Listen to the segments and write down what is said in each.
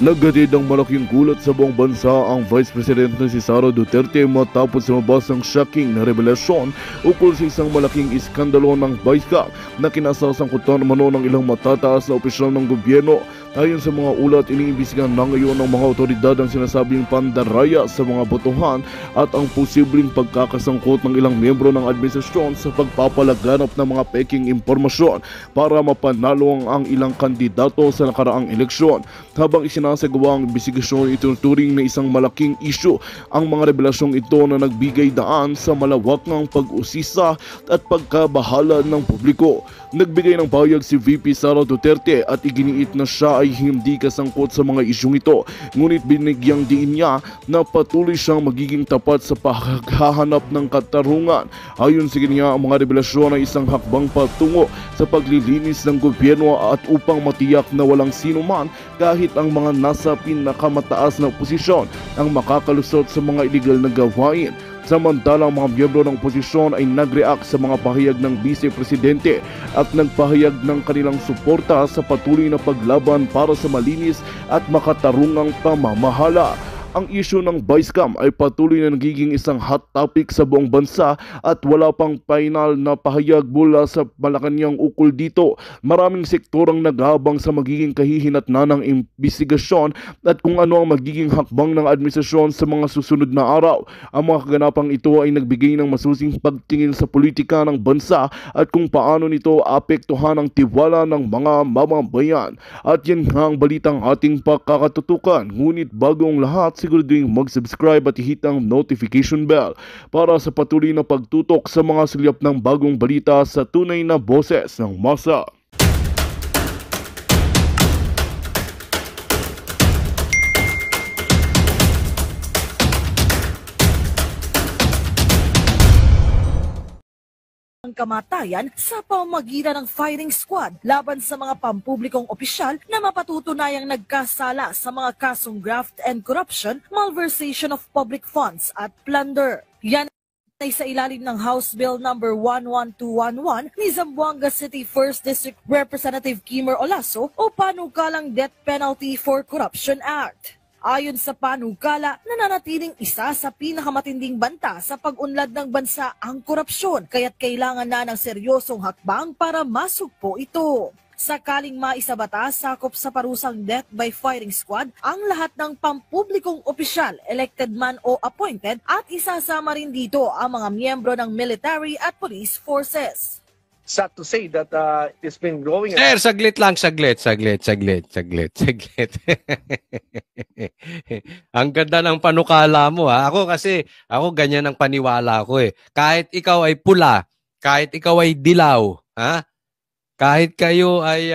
Naghatid ng malaking gulat sa buong bansa ang Vice President na si Sara Duterte matapos lumabas ang shocking na revelasyon ukol sa isang malaking iskandalo ng Vice na kinasasangkutan mano ng ilang matataas na opisyal ng gobyerno. Ayon sa mga ulat, iniimbestigahan na ngayon ng mga otoridad ang sinasabing pandaraya sa mga botohan at ang posibleng pagkakasangkot ng ilang miyembro ng administrasyon sa pagpapalaganap ng mga peking impormasyon para mapanalo ang ilang kandidato sa nakaraang eleksyon. Habang isinasagawa ang investigasyon, ituturing na isang malaking isyu ang mga revelasyong ito na nagbigay daan sa malawakang pag-usisa at pagkabahala ng publiko. Nagbigay ng pahayag si VP Sara Duterte at iginiit na siya ay hindi kasangkot sa mga isyong ito. Ngunit binigyang diin niya na patuloy siyang magiging tapat sa paghahanap ng katarungan. Ayon sa kanya, ang mga revelasyon ay isang hakbang patungo sa paglilinis ng gobyerno at upang matiyak na walang sino man kahit ang mga nasa pinakamataas na posisyon ang makakalusot sa mga illegal na gawain. Samantalang mga miyembro ng oposisyon ay nag-react sa mga pahayag ng Vice Presidente at nagpahayag ng kanilang suporta sa patuloy na paglaban para sa malinis at makatarungang pamamahala. Ang isyu ng Vicecam ay patuloy na nagiging isang hot topic sa buong bansa at wala pang final na pahayag mula sa Malacanang ukol dito. Maraming sektor ang naghahabang sa magiging kahihinatnan ng imbestigasyon at kung ano ang magiging hakbang ng administrasyon sa mga susunod na araw. Ang mga kaganapang ito ay nagbigay ng masusing pagtingin sa politika ng bansa at kung paano nito apektuhan ang tiwala ng mga mamamayan. At yan nga ang balitang ating pakakatutukan. Ngunit bagong lahat, siguraduhin mag-subscribe at i-hit ang notification bell para sa patuloy na pagtutok sa mga sulyap ng bagong balita sa tunay na boses ng masa. Ang kamatayan sa pamamagitan ng firing squad laban sa mga pampublikong opisyal na mapatutunayang nagkasala sa mga kasong graft and corruption, malversation of public funds at plunder. Yan ay sa ilalim ng House Bill No. 11211 ni Zamboanga City 1st District Representative Kimmer Olaso o Panukalang Death Penalty for Corruption Act. Ayon sa panukala, nananatiling isa sa pinakamatinding banta sa pag-unlad ng bansa ang korupsyon, kaya't kailangan na ng seryosong hakbang para masugpo ito. Sakaling maisabatas, sakop sa parusang death by firing squad ang lahat ng pampublikong opisyal, elected man o appointed, at isasama rin dito ang mga miyembro ng military at police forces. Sad to say that it's been growing. Sir, saglit lang, saglit. Ang ganda ng panukala mo, ha. Ako ganyan ang paniwala ko eh. Kahit ikaw ay pula, kahit ikaw ay dilaw, ha? Kahit kayo ay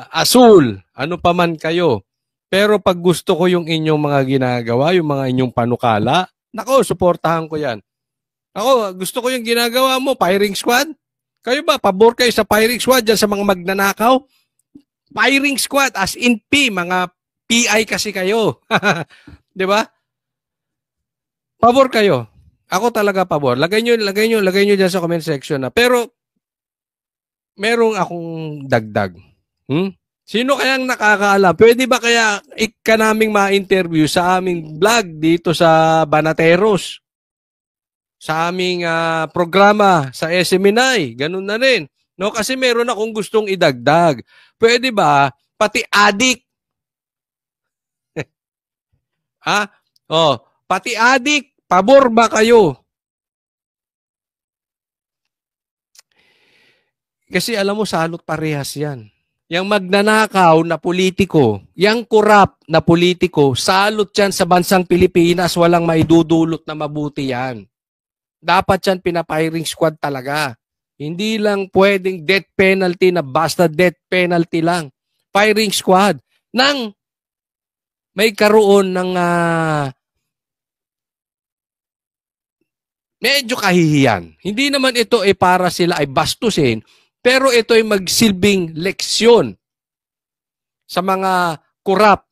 asul, ano pa man kayo. Pero pag gusto ko yung inyong mga ginagawa, yung mga inyong panukala, nako, suportahan ko yan. Ako, gusto ko yung ginagawa mo, firing squad. Kayo ba, pabor kayo sa firing squad dyan sa mga magnanakaw? Firing squad, as in P, mga PI kasi kayo. Di ba? Pabor kayo. Ako talaga pabor. Lagay nyo dyan sa comment section na. Pero, merong akong dagdag. Sino kayang nakakaalam? Pwede ba kaya ka naming ma-interview sa aming vlog dito sa Banateros? Sa aming programa sa SMNI, ganun na rin. No, kasi meron akong gustong idagdag. Pwede ba pati adik? Pati adik, pabor ba kayo? Kasi alam mo, salot parehas yan. Yang magnanakaw na politiko, yang korap na politiko, salot yan sa bansang Pilipinas, walang maidudulot na mabuti yan. Dapat yan pinapiring squad talaga. Hindi lang pwedeng death penalty na basta death penalty lang. Firing squad nang may karoon ng medyo kahihiyan. Hindi naman ito para sila ay bastusin, pero ito ay magsilbing leksyon sa mga korap.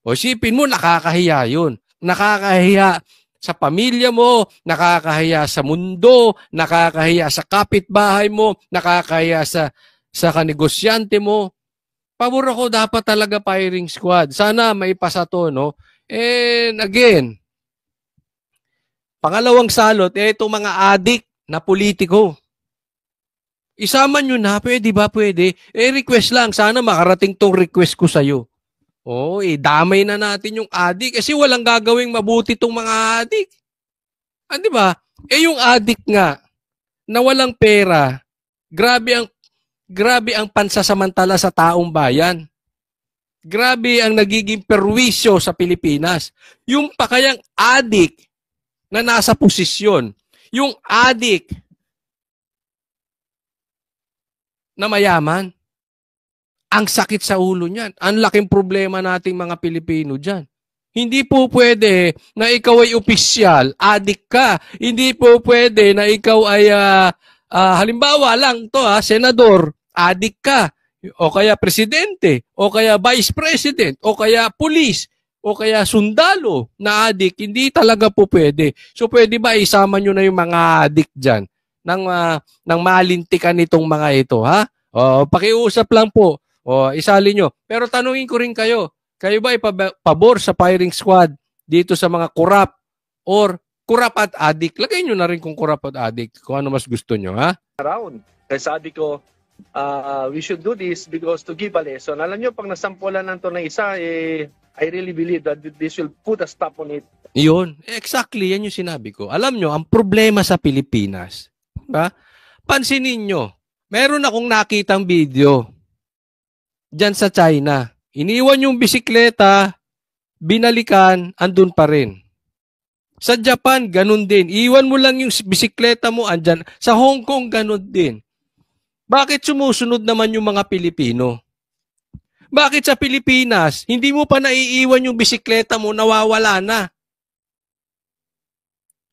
O isipin mo, nakakahiya yun. Nakakahiya sa pamilya mo, nakakahiya sa mundo, nakakahiya sa kapitbahay mo, nakakahiya sa kanegosyante mo. Pabor ako, dapat talaga firing squad. Sana maipasa to, no? And again, pangalawang salot, itong mga adik na politiko. Isama nyo na, pwede ba? Pwede. Request lang. Sana makarating tong request ko sa'yo. Damay na natin yung adik. Kasi walang gagawing mabuti tong mga adik. Di ba? Yung adik nga, na walang pera, grabe ang pansasamantala sa taong bayan. Grabe ang nagiging perwisyo sa Pilipinas. Yung pa kayang adik na nasa posisyon, yung adik na mayaman, ang sakit sa ulo niyan. Ang laking problema nating mga Pilipino dyan. Hindi po pwede na ikaw ay opisyal, adik ka. Hindi po pwede na ikaw ay, halimbawa lang to, senador, adik ka. O kaya presidente, o kaya vice president, o kaya pulis, o kaya sundalo na adik. Hindi talaga po pwede. So pwede ba isama nyo na yung mga adik dyan ng malintikan nitong mga ito, ha? Pakiusap lang po. Isali nyo. Pero tanungin ko rin kayo, kayo ba pabor sa firing squad dito sa mga kurap or kurap at adik? Lagay nyo na rin kung kurap at adik kung ano mas gusto nyo, ha? Around. Kaya sabi ko, we should do this because to give a lesson. Alam nyo, pag nasampulan lang to na isa, I really believe that this will put a stop on it. Yun. Exactly, yan yung sinabi ko. Alam nyo, ang problema sa Pilipinas, ha? Pansinin nyo, meron akong nakitang video dyan sa China. Iniwan yung bisikleta, binalikan, andun pa rin. Sa Japan, ganun din. Iwan mo lang yung bisikleta mo, andyan. Sa Hong Kong, ganun din. Bakit sumusunod naman yung mga Pilipino? Bakit sa Pilipinas, hindi mo pa naiiwan yung bisikleta mo, nawawala na?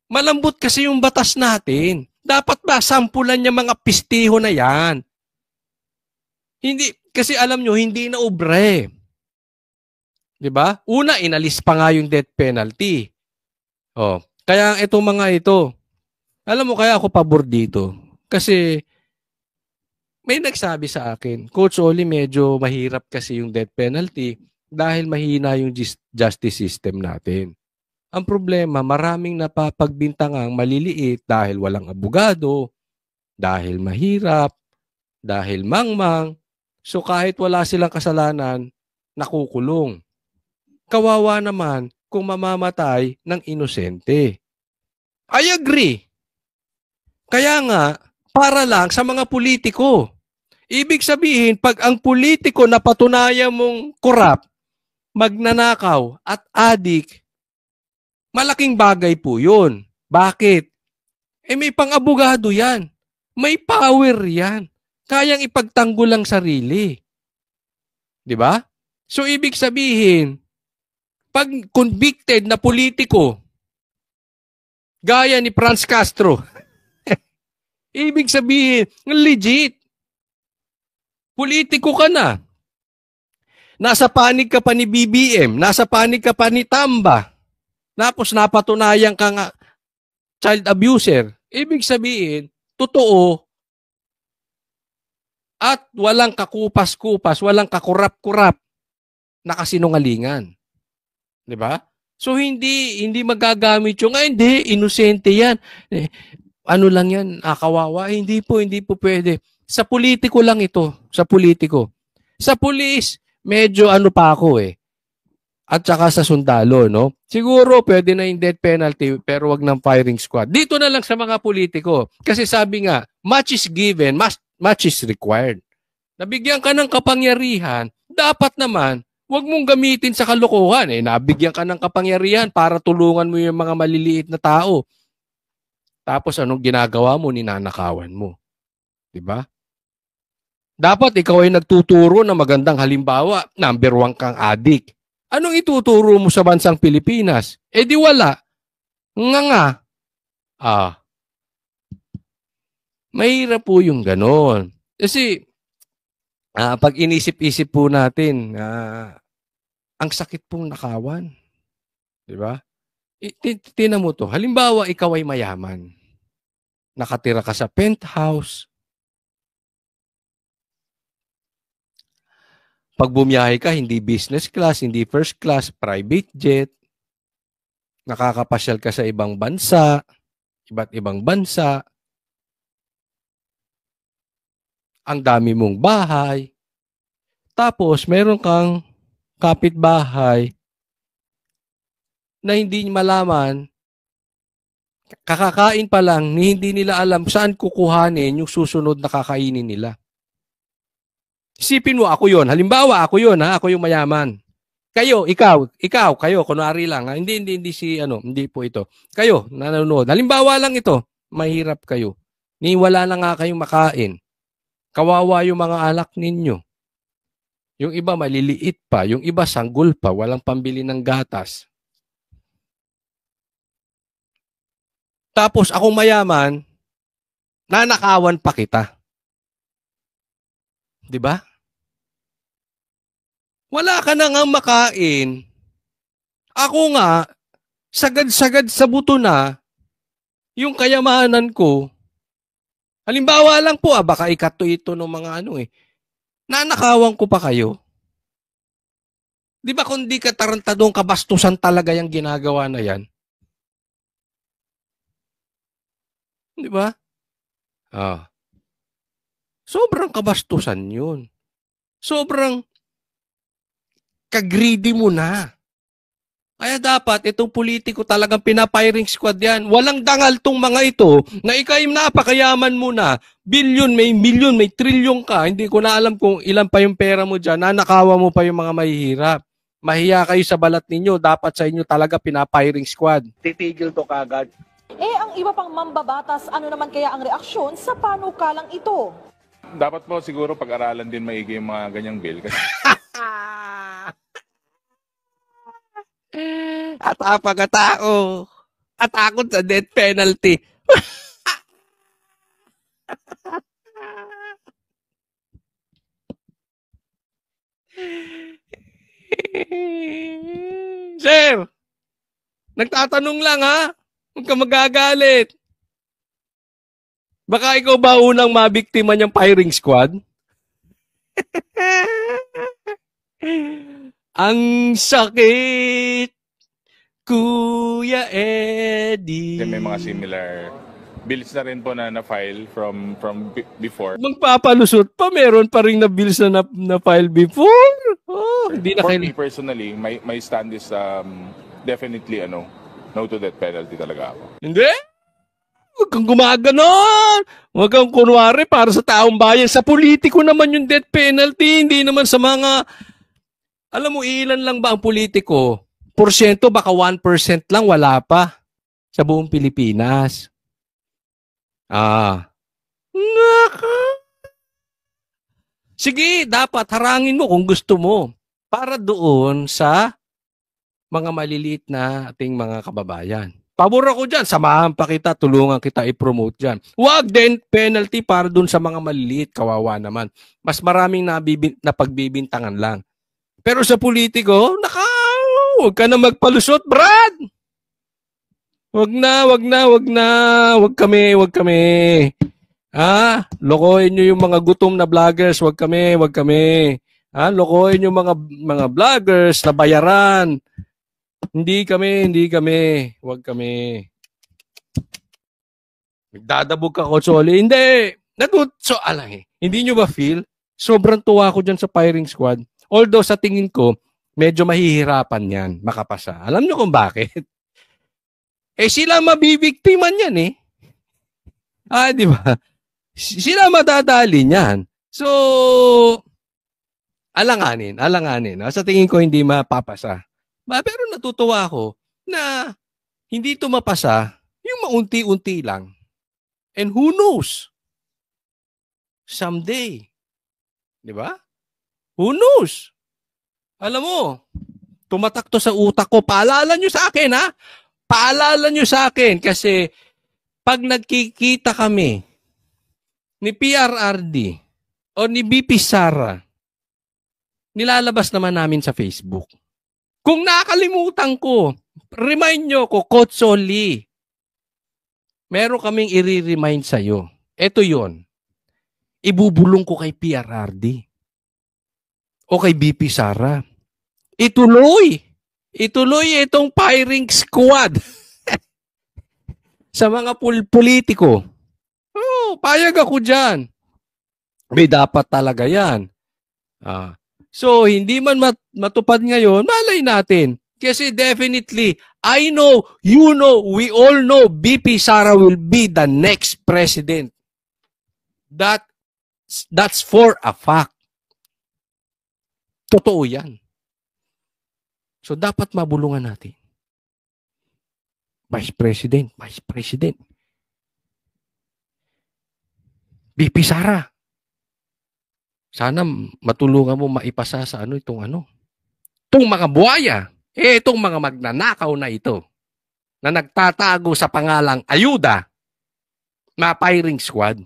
Malambot kasi yung batas natin. Dapat ba sampulan niya mga pistiho na yan? Hindi, kasi alam nyo, hindi na ubre. Diba? Una, inalis pa nga yung death penalty. Kaya itong mga ito, alam mo kaya ako pabor dito. Kasi may nagsabi sa akin, Coach Oli, medyo mahirap kasi yung death penalty dahil mahina yung justice system natin. Ang problema, maraming napapagbintangang maliliit dahil walang abogado, dahil mahirap, dahil mangmang. So kahit wala silang kasalanan, nakukulong. Kawawa naman kung mamamatay ng inosente. I agree. Kaya nga, para lang sa mga politiko. Ibig sabihin, pag ang politiko na patunayan mong korap, magnanakaw at adik, malaking bagay po yun. Bakit? May pang-abogado yan. May power yan. Kayang ipagtanggol ang sarili. Diba? So, ibig sabihin, pag convicted na politiko, gaya ni Franz Castro, ibig sabihin, legit. Politiko ka na. Nasa panig ka pa ni BBM, nasa panig ka pa ni Tamba, tapos napatunayan ka nga child abuser. Ibig sabihin, totoo at walang kakupas-kupas, walang kakurap-kurap na kasinungalingan. Diba? So hindi magagamit yung, hindi, inosente yan. Ano lang yan, kawawa. Hindi po pwede. Sa politiko lang ito. Sa politiko. Sa pulis, medyo ano pa ako At saka sa sundalo, no? Siguro pwede na yung death penalty pero wag ng firing squad. Dito na lang sa mga politiko. Kasi sabi nga, much is given, much is required. Nabigyan ka ng kapangyarihan, dapat naman, wag mong gamitin sa kalokohan. Nabigyan ka ng kapangyarihan para tulungan mo yung mga maliliit na tao. Tapos anong ginagawa mo? Ninanakawan mo. Diba? Dapat ikaw ay nagtuturo ng magandang halimbawa. Number 1 kang adik. Anong ituturo mo sa bansang Pilipinas? Di wala. Nga. Mahirap po yung ganon. Kasi, pag inisip-isip po natin, ang sakit pong nakawan. Diba? Tingnan mo to. Halimbawa, ikaw ay mayaman. Nakatira ka sa penthouse. Pag bumiyahe ka, hindi business class, hindi first class, private jet. Nakakapasyal ka sa ibang bansa, iba't ibang bansa. Ang dami mong bahay. Tapos, meron kang kapitbahay na hindi malaman, kakakain pa lang, hindi nila alam saan kukuhanin yung susunod na kakainin nila. Isipin mo, ako yon. Halimbawa, ako yon, ha? Ako yung mayaman. Kayo, kayo, kunwari lang, ha? Hindi hindi po ito. Kayo, nanonood. Halimbawa lang ito, mahirap kayo. Wala na nga kayong makain. Kawawa yung mga anak ninyo. Yung iba maliliit pa, yung iba sanggol pa, walang pambili ng gatas. Tapos akong mayaman, nanakawan pa kita. 'Di ba? Wala ka na ngang makain. Ako nga, sagad-sagad sa buto na yung kayamanan ko. Halimbawa lang po, baka ikato ito ng mga nanakawan ko pa kayo. 'Di ba kung di ka tarantadong kabastusan talaga yung ginagawa na yan? 'Di ba? Sobrang kabastusan yun. Sobrang kagreedy mo na. Kaya dapat itong politiko talagang pinapiring squad yan. Walang dangal tong mga ito na ikay napakayaman mo na. Bilyon, may trilyon ka. Hindi ko na alam kung ilan pa yung pera mo dyan. Nanakawa mo pa yung mga mahihirap. Mahiya kayo sa balat ninyo. Dapat sa inyo talaga pinapiring squad. Titigil to kagad. Ang iba pang mambabatas, ano naman kaya ang reaksyon sa panukalang ito? Dapat po siguro pag-aralan din maigi yung mga ganyang bill. At pagkatao, atakot sa death penalty. Sir, nagtatanong lang ha. Huwag ka magagalit. Baka ikaw ba unang mabiktima niyang firing squad? Ang sakit, Kuya Eddie. May mga similar bills na rin po na na-file from before. Magpapalusot pa, meron pa rin na bills na na-file before. Hindi na For me personally, my stand is definitely no to death penalty talaga ako. Hindi? Huwag kang gumaganon. Huwag kang kunwari para sa taong bayan. Sa politiko naman yung death penalty. Hindi naman sa mga... Alam mo, ilan lang ba ang politiko? Porsyento, baka 1% lang, wala pa. Sa buong Pilipinas. Naka. Sige, dapat harangin mo kung gusto mo. Para doon sa mga maliliit na ating mga kababayan. Pabor ako dyan. Samahan pa kita, tulungan kita i-promote dyan. Huwag din penalty para dun sa mga maliliit, kawawa naman. Mas maraming napagbibintangan lang. Pero sa politiko, huwag ka na magpalusot, Brad! Huwag kami. Lokohin nyo yung mga gutom na vloggers, huwag kami. Lokohin yung mga vloggers na bayaran. Hindi kami. Huwag kami. Nagdadabog ka, Kotsoli. Hindi. Hindi nyo ba feel? Sobrang tuwa ko dyan sa firing squad. Although sa tingin ko, medyo mahihirapan yan, makapasa. Alam nyo kung bakit? Sila mabibiktiman yan eh. Di ba? Sila madadali niyan. So, alanganin. Sa tingin ko, hindi mapapasa. Pero natutuwa ako na hindi ito mapasa yung maunti-unti lang. And who knows? Someday. Di ba? Who knows? Alam mo, tumatak to sa utak ko. Paalala nyo sa akin, ha? Paalala nyo sa akin kasi pag nagkikita kami ni PRRD o ni BP Sara, nilalabas naman namin sa Facebook. Kung nakalimutan ko, remind nyo ko, Kotsoli. Meron kaming i-remind sa'yo. Ito yon. Ibubulong ko kay PRRD. o kay BP Sara. Ituloy itong firing squad sa mga politiko. Oh, payag ako dyan. May dapat talaga yan. So, hindi man matupad ngayon, malay natin. Kasi definitely, I know, you know, we all know BP Sara will be the next president. That's for a fact. Totoo yan. So, dapat mabulungan natin. Vice President. BP Sara. Sana matulungan mo maipasa sa itong mga buhaya. Itong mga magnanakaw na ito na nagtatago sa pangalang ayuda na firing squad.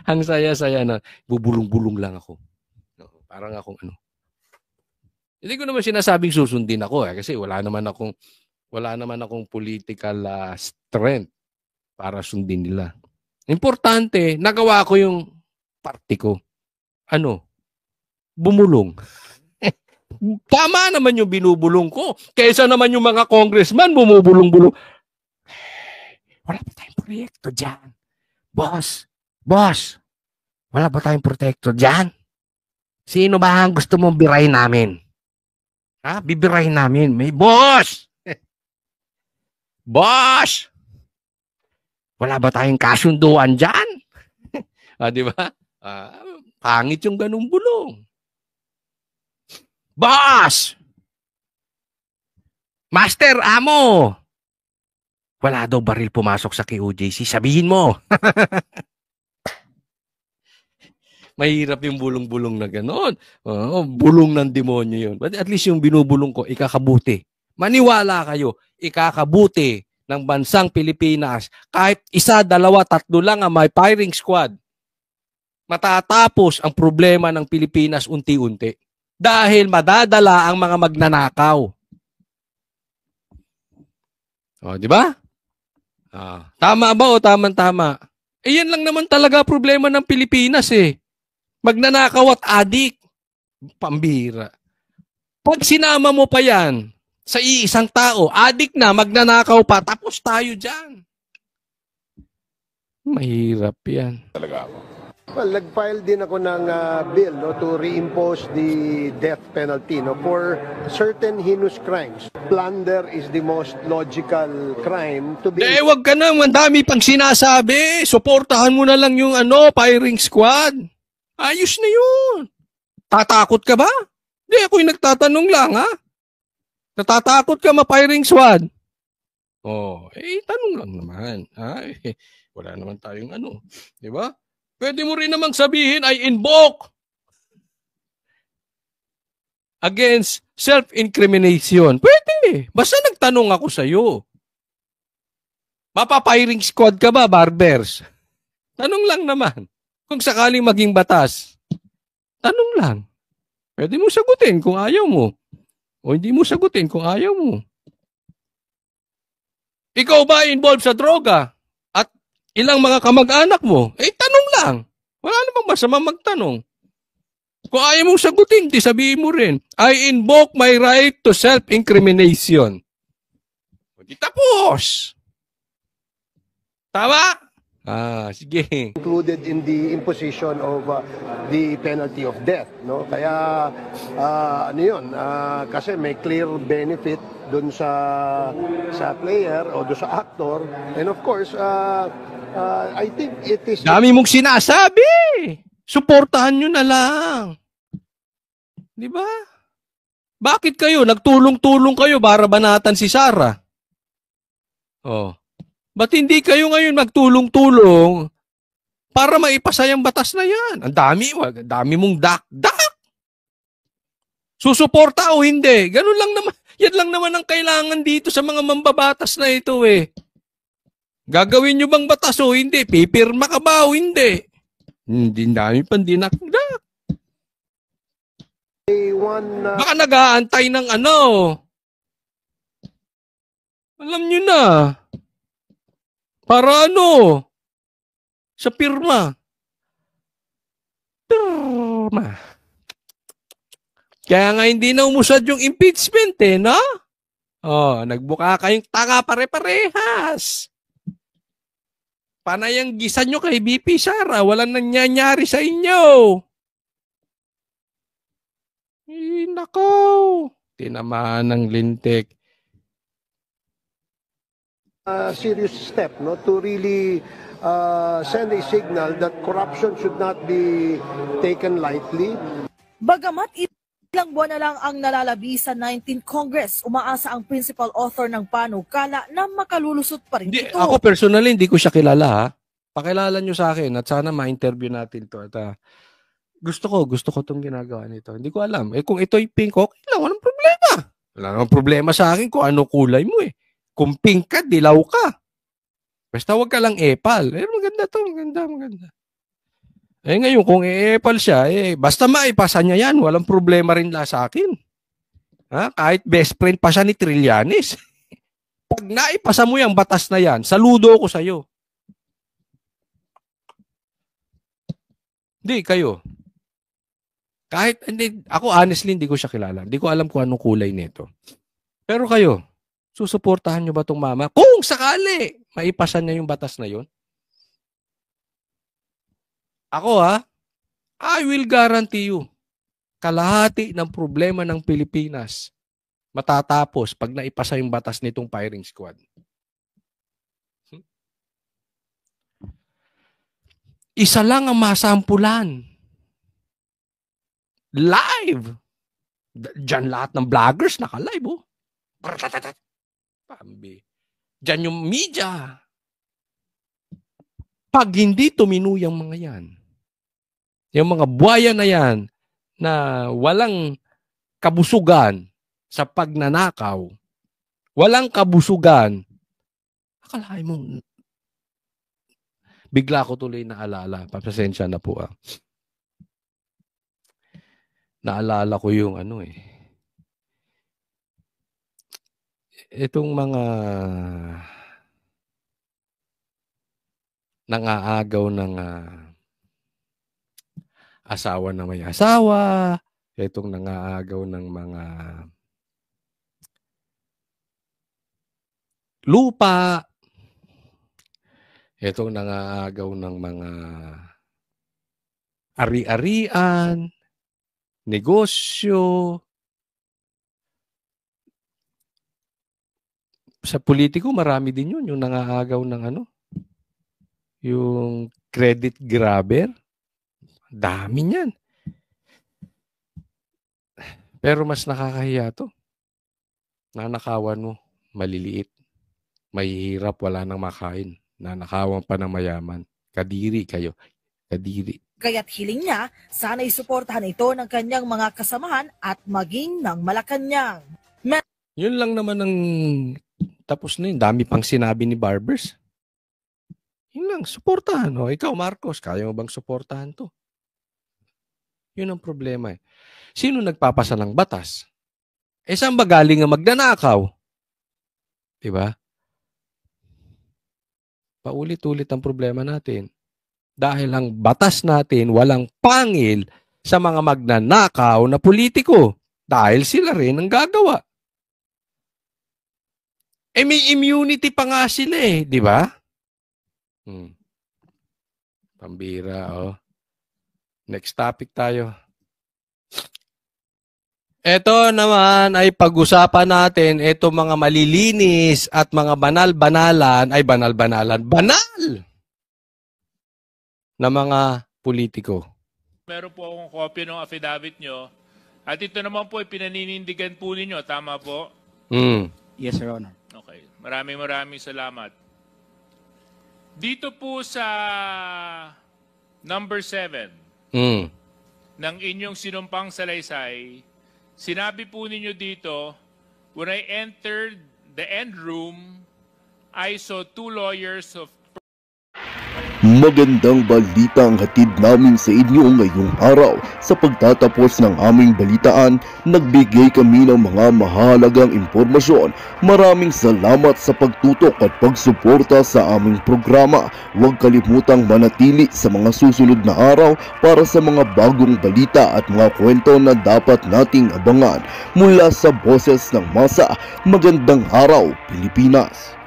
Ang saya-saya na bubulong-bulong lang ako. Parang akong Hindi ko naman sinasabing susundin ako kasi wala naman akong political strength para sundin nila. Importante, nagawa ko yung party ko. Bumulong. Tama naman yung binubulong ko. Kaysa naman yung mga congressman bumubulong-bulong. Wala ba tayong proyekto dyan? Boss, wala ba tayong proyekto dyan? Sino ba ang gusto mong birahin namin? Bibirahin namin. May boss! Boss! Wala ba tayong kasunduan dyan? Di ba? Pangit yung ganung bulong. Boss! Master, amo! Wala daw baril pumasok sa KOJC. Sabihin mo. Mahirap yung bulong-bulong na gano'n. Bulong ng demonyo yun. But at least yung binubulong ko, ikakabuti. Maniwala kayo, ikakabuti ng bansang Pilipinas. Kahit 1, 2, 3 lang ang may firing squad, matatapos ang problema ng Pilipinas unti-unti. Dahil madadala ang mga magnanakaw. Di ba? Tama ba o tama-tama? Yan lang naman talaga problema ng Pilipinas eh. Magnanakaw at adik. Pambira. Pag sinama mo pa yan sa iisang tao, adik na, magnanakaw pa, tapos tayo dyan. Mahirap yan. Talaga ako. Well, nag-file din ako ng bill to reimpose the death penalty for certain heinous crimes. Plunder is the most logical crime to be... Wag ka na, mandami pang sinasabi. Suportahan mo na lang yung firing squad. Ayos na yun. Tatakot ka ba? Hindi, ako'y nagtatanong lang, ha? Natatakot ka ma-firing squad? Tanong lang naman. Wala naman tayong di ba? Pwede mo rin namang sabihin, I invoke against self-incrimination. Pwede. Basta nagtanong ako sa'yo. Mapa-firing squad ka ba, barbers? Tanong lang naman. Kung sakaling maging batas, tanong lang. Pwede mo sagutin kung ayaw mo. O hindi mo sagutin kung ayaw mo. Ikaw ba involved sa droga? At ilang mga kamag-anak mo? Tanong lang. Wala namang masama magtanong. Kung ayaw mong sagutin, di sabihin mo rin, I invoke my right to self-incrimination. Di tapos. Tama? Sige. Included in the imposition of the penalty of death, no? Kaya kasi may clear benefit doon sa player o doon sa actor, and of course I think it is... Dami mong sinasabi. Suportahan nyo na lang. Di ba? Bakit kayo nagtulong-tulong kayo para banatan si Sara? Ba't hindi kayo ngayon magtulong-tulong para maipasa yung batas na yan? Ang dami mong dak-dak. Susuporta o hindi? Ganun lang naman. Yan lang naman ang kailangan dito sa mga mambabatas na ito eh. Gagawin nyo bang batas o hindi? Pipirma ka ba o hindi? Hindi dami pang dinakdak. Baka nag-aantay ng alam nyo na. Para sa pirma. pirma. Kaya nga hindi na umusad yung impeachment no? Oh, nagbuka kayong tanga pare-parehas. Panay ang gisa nyo kay BP Sara. Walang nangyayari sa inyo. Nako. Tinamaan ng lintik. Serious step to really send a signal that corruption should not be taken lightly. Bagamat ilang buwan na lang ang nalalabi sa 19th Congress, umaasa ang principal author ng panukala na makalulusot pa rin ito. Ako personally, hindi ko siya kilala ha. Pakilala nyo sa akin at sana ma-interview natin to. At gusto ko itong ginagawa nito. Hindi ko alam. Kung ito'y pink, okay lang, walang problema. Wala namang problema sa akin kung ano kulay mo Kung pink ka, dilaw ka. Basta wag ka lang epal. Maganda to, maganda. Ngayon, kung epal siya, basta maipasa niya yan, walang problema rin sa akin. Kahit best friend pa siya ni Trillanes. Pag naipasa mo yung batas na yan, saludo ko sa'yo. Hindi, kayo. Ako honestly, hindi ko siya kilala. Hindi ko alam kung anong kulay nito. Pero kayo, susuportahan nyo ba itong mama? Kung sakali, maipasa niya yung batas na yun. Ako I will guarantee you, kalahati ng problema ng Pilipinas matatapos pag naipasa yung batas nitong firing squad. Isa lang ang masampulan. Live! Diyan lahat ng vloggers naka-live Pambi. Diyan yung media. Pag hindi tuminuyang mga yan, yung mga buhaya na yan na walang kabusugan sa pagnanakaw, walang kabusugan, akalain mo, bigla ko tuloy naalala, papasensya na po naalala ko yung itong mga nangaagaw ng asawa na may asawa, itong nangaagaw ng mga lupa, itong nangaagaw ng mga ari-arian, negosyo. Sa politiko, marami din yun, yung nangaagaw ng yung credit grabber. Dami niyan. Pero mas nakakahiya to. Nanakawan mo, maliliit. Mahihirap, wala nang makain. Nanakawan pa ng mayaman. Kadiri kayo. Kadiri. Kaya't hiling niya, sana'y suportahan ito ng kanyang mga kasamahan at maging ng Malacanang. Yun lang naman ang tapos na yun. Dami pang sinabi ni Barbers. Yun lang, suportahan. Ikaw, Marcos, kaya mo bang suportahan to? Yun ang problema Sino nagpapasa ng batas? Saan ba galing ang magnanakaw? Diba? Paulit-ulit ang problema natin. Dahil ang batas natin walang pangil sa mga magnanakaw na politiko. Dahil sila rin ang gagawa. May immunity pa nga sila di ba? Pambira, Next topic tayo. Ito naman ay pag-usapan natin ito mga malilinis at mga banal-banalan banal na mga politiko. Meron po akong kopya ng affidavit nyo. At ito naman po ay pinaninindigan po ninyo. Tama po? Yes, Your Honor. Okay. Maraming salamat. Dito po sa number 7 ng inyong sinumpang salaysay, sinabi po ninyo dito, when I entered the end room, I saw two lawyers of Magandang balita ang hatid namin sa inyo ngayong araw. Sa pagtatapos ng aming balitaan, nagbigay kami ng mga mahalagang impormasyon. Maraming salamat sa pagtutok at pagsuporta sa aming programa. Huwag kalimutang manatili sa mga susunod na araw para sa mga bagong balita at mga kwento na dapat nating abangan. Mula sa Boses ng Masa, magandang araw Pilipinas!